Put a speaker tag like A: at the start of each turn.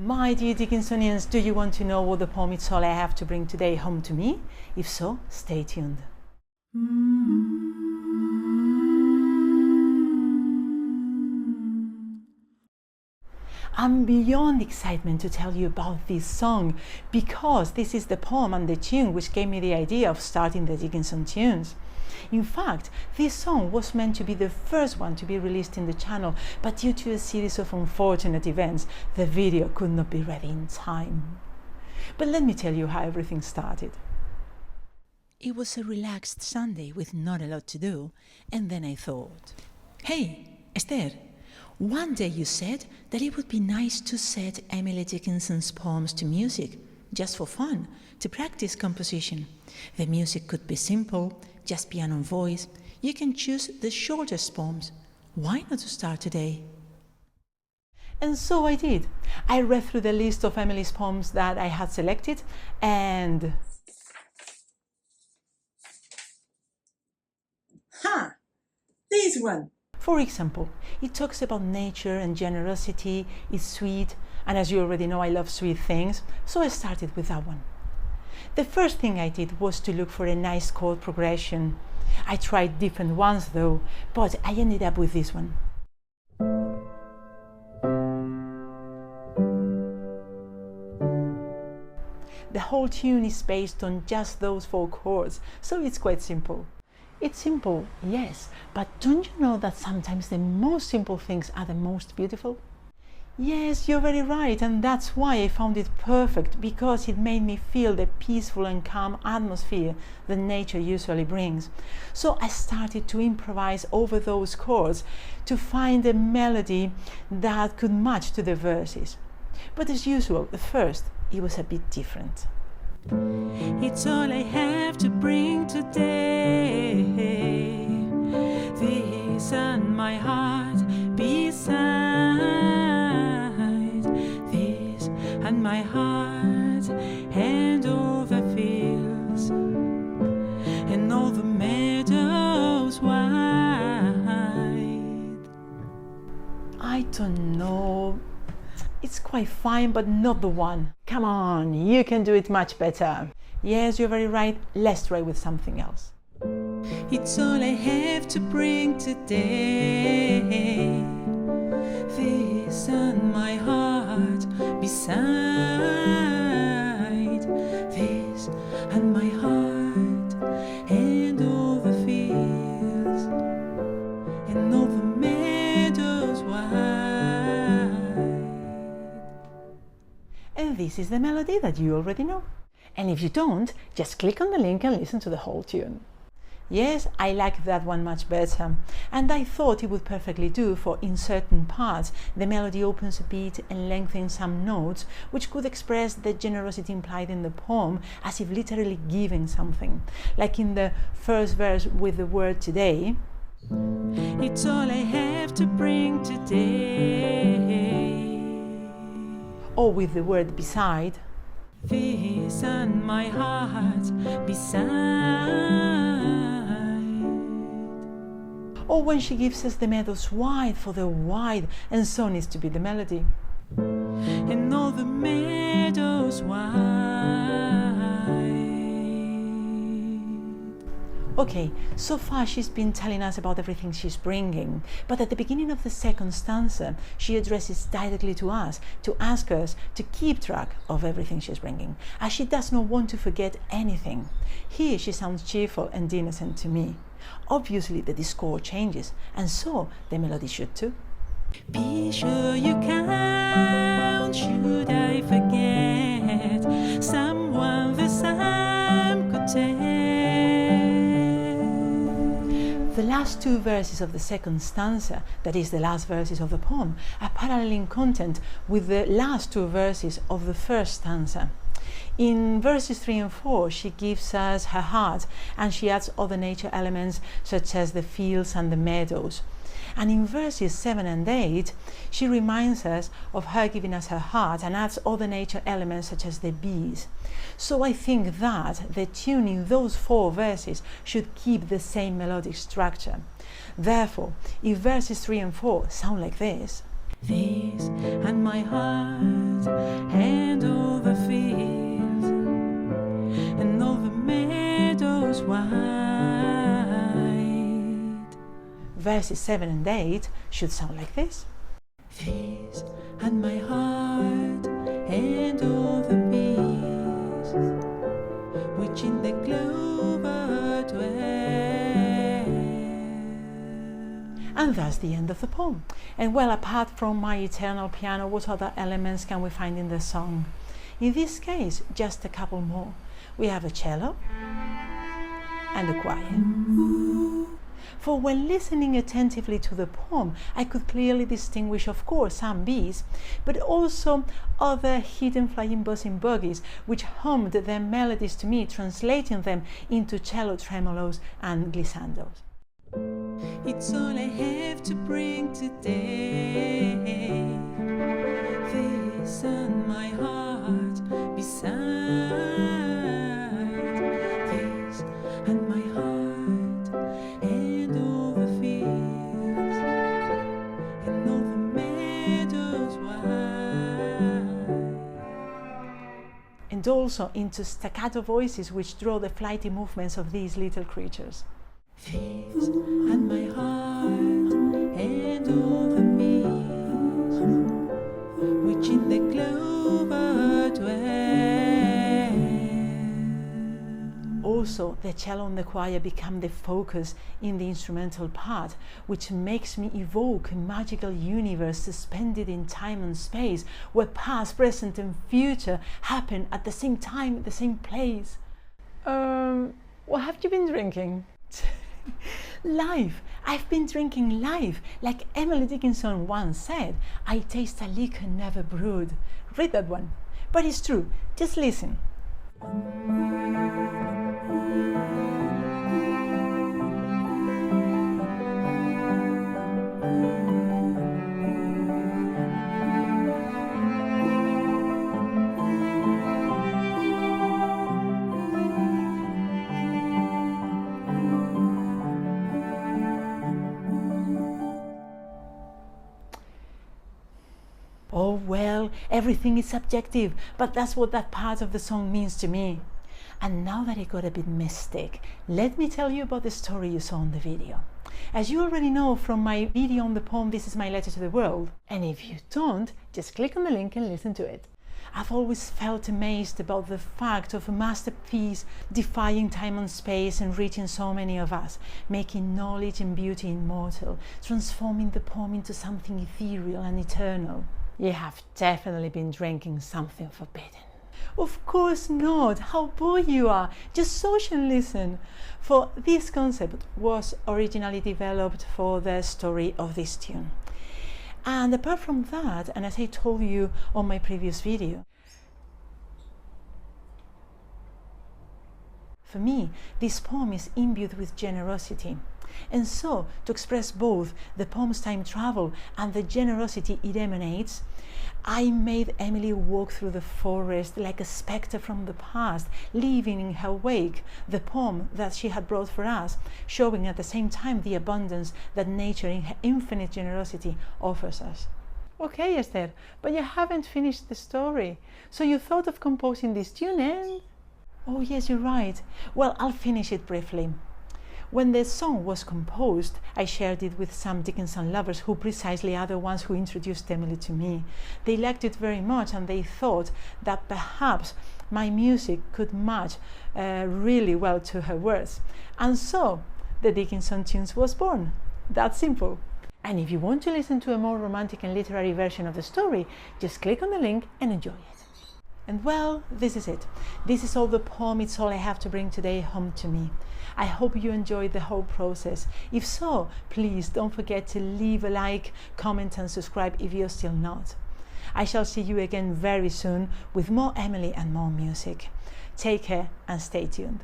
A: My dear Dickinsonians, do you want to know what the poem It's All I Have to Bring Today Home to Me? If so, stay tuned. I'm beyond excitement to tell you about this song because this is the poem and the tune which gave me the idea of starting the Dickinson Tunes. In fact, this song was meant to be the first one to be released in the channel, but due to a series of unfortunate events, the video could not be ready in time. But let me tell you how everything started. It was a relaxed Sunday with not a lot to do, and then I thought, hey, Esther, one day you said that it would be nice to set Emily Dickinson's poems to music, just for fun, to practice composition. The music could be simple, just piano and voice. You can choose the shortest poems. Why not to start today? And so I did. I read through the list of Emily's poems that I had selected and... This one! For example, it talks about nature and generosity, it's sweet, and as you already know, I love sweet things, so I started with that one. The first thing I did was to look for a nice chord progression. I tried different ones though, but I ended up with this one. The whole tune is based on just those 4 chords, so it's quite simple. It's simple, yes, but don't you know that sometimes the most simple things are the most beautiful? Yes, you're very right, and that's why I found it perfect, because it made me feel the peaceful and calm atmosphere that nature usually brings. So I started to improvise over those chords to find a melody that could match to the verses. But as usual, at first, it was a bit different. It's all I have to bring today, this and my heart beside this and my heart and all the fields and all the meadows wide. I don't know. It's quite fine, but not the one. Come on, you can do it much better. Yes, you're very right. Let's try with something else. It's all I have to bring today, this and my heart beside this and my heart and all the fields and all the meadows wide. And this is the melody that you already know. And if you don't, just click on the link and listen to the whole tune. Yes, I like that one much better, and I thought it would perfectly do for in certain parts the melody opens a bit and lengthens some notes, which could express the generosity implied in the poem as if literally giving something, like in the first verse with the word today. It's all I have to bring today. Or with the word beside. This and my heart beside. Or when she gives us the meadows wide for the wide, and so needs to be the melody. And all the meadows wide. Okay, so far she's been telling us about everything she's bringing, but at the beginning of the second stanza, she addresses directly to us to ask us to keep track of everything she's bringing, as she does not want to forget anything. Here she sounds cheerful and innocent to me. Obviously the discord changes, and so the melody should too. Be sure you count, should I forget someone the time could take. The last 2 verses of the second stanza, that is the last verses of the poem, are parallel in content with the last 2 verses of the first stanza. In verses 3 and 4, she gives us her heart and she adds other nature elements such as the fields and the meadows. And in verses 7 and 8, she reminds us of her giving us her heart and adds other nature elements such as the bees. So I think that the tune in those 4 verses should keep the same melodic structure. Therefore, if verses 3 and 4 sound like this and my heart and all the fields and all the meadows wide. Verses 7 and 8 should sound like this. These and my heart and all the peace which in the clover dwell. And that's the end of the poem. And well, apart from my eternal piano, what other elements can we find in the song? In this case, just a couple more. We have a cello and a choir. For when listening attentively to the poem, I could clearly distinguish, of course, some bees, but also other hidden flying buzzing buggies, which hummed their melodies to me, translating them into cello tremolos and glissandos. It's all I have to bring today, this and my heart beside, this and my heart and all the fields and all the meadows wide. And also into staccato voices which draw the flighty movements of these little creatures. These and my heart and all the peace which in the clover dwell. Also, the cello and the choir become the focus in the instrumental part, which makes me evoke a magical universe suspended in time and space, where past, present and future happen at the same time, at the same place. What have you been drinking? Life. I've been drinking life. Like Emily Dickinson once said, I taste a liquor never brewed. Read that one. But it's true. Just listen. Oh well, everything is subjective, but that's what that part of the song means to me. And now that it got a bit mystic, let me tell you about the story you saw in the video. As you already know from my video on the poem This Is My Letter to the World, and if you don't, just click on the link and listen to it. I've always felt amazed about the fact of a masterpiece defying time and space and reaching so many of us, making knowledge and beauty immortal, transforming the poem into something ethereal and eternal. You have definitely been drinking something forbidden. Of course not, how bored you are, just social listen. For this concept was originally developed for the story of this tune. And apart from that, and as I told you on my previous video, for me, this poem is imbued with generosity. And so, to express both the poem's time travel and the generosity it emanates, I made Emily walk through the forest like a spectre from the past, leaving in her wake the poem that she had brought for us, showing at the same time the abundance that nature in her infinite generosity offers us. Okay, Esther, but you haven't finished the story. So you thought of composing this tune and... Oh yes, you're right. Well, I'll finish it briefly. When the song was composed, I shared it with some Dickinson lovers who precisely are the ones who introduced Emily to me. They liked it very much and they thought that perhaps my music could match really well to her words. And so the Dickinson Tunes was born. That simple. And if you want to listen to a more romantic and literary version of the story, just click on the link and enjoy it. And well, this is it. This is all the poem. It's all I have to bring today home to me. I hope you enjoyed the whole process. If so, please don't forget to leave a like, comment and subscribe if you're still not. I shall see you again very soon with more Emily and more music. Take care and stay tuned.